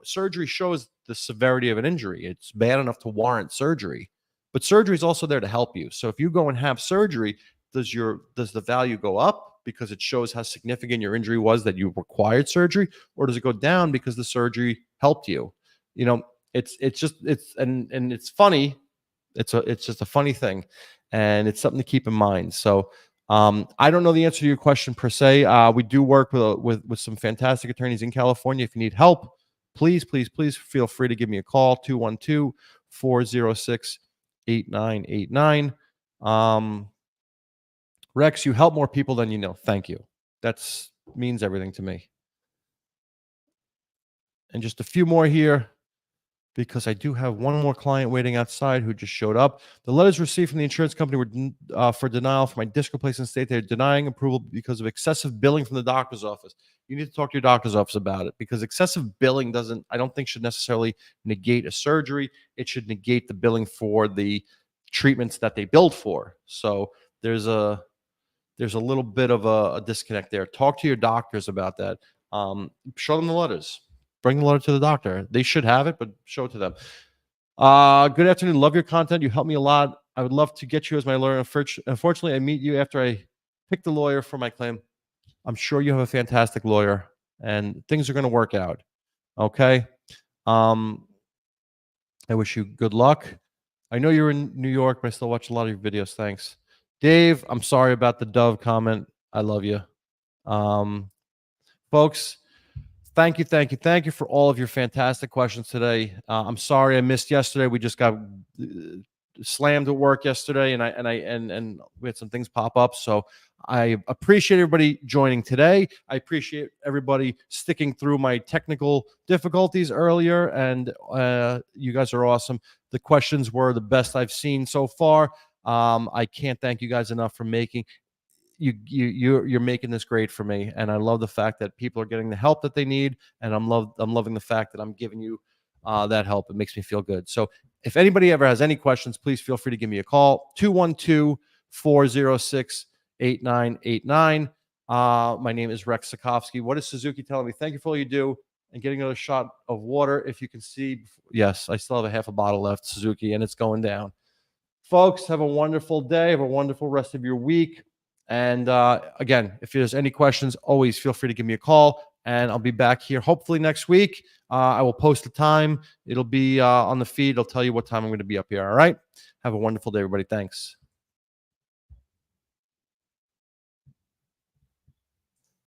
surgery shows the severity of an injury. It's bad enough to warrant surgery. But surgery is also there to help you. So if you go and have surgery, does the value go up because it shows how significant your injury was that you required surgery, or does it go down because the surgery helped you? It's funny. It's just a funny thing, and it's something to keep in mind. So I don't know the answer to your question per se. We do work with some fantastic attorneys in California. If you need help, please feel free to give me a call, 212-406-8989. Rex, you help more people than you know. Thank you. That means everything to me. And just a few more here, because I do have one more client waiting outside who just showed up. The letters received from the insurance company were for denial for my disc replacement state. They're denying approval because of excessive billing from the doctor's office. You need to talk to your doctor's office about it, because excessive billing I don't think should necessarily negate a surgery. It should negate the billing for the treatments that they billed for. So there's a little bit of a disconnect there. Talk to your doctors about that. Show them the letters. Bring the letter to the doctor. They should have it, but show it to them. Good afternoon. Love your content. You help me a lot. I would love to get you as my lawyer. Unfortunately, I meet you after I pick the lawyer for my claim. I'm sure you have a fantastic lawyer, and things are going to work out. Okay. I wish you good luck. I know you're in New York, but I still watch a lot of your videos. Thanks. Dave, I'm sorry about the dove comment. I love you. Folks, thank you for all of your fantastic questions today. I'm sorry I missed yesterday. We just got slammed at work yesterday, and we had some things pop up. So I appreciate everybody joining today. I appreciate everybody sticking through my technical difficulties earlier, and you guys are awesome. The questions were the best I've seen so far. I can't thank you guys enough for making you're making this great for me, and I love the fact that people are getting the help that they need, and I'm loving the fact that I'm giving you that help. It makes me feel good. So if anybody ever has any questions, please feel free to give me a call, 212-406-8989. My name is Rex Zachofsky. What is Suzuki telling me? Thank you for all you do. And getting another shot of water. If you can see, yes, I still have a half a bottle left, Suzuki, and it's going down. Folks, have a wonderful day. Have a wonderful rest of your week. And again, if there's any questions, always feel free to give me a call, and I'll be back here hopefully next week. I will post the time. It'll be on the feed. I'll tell you what time I'm going to be up here. All right. Have a wonderful day, everybody. Thanks.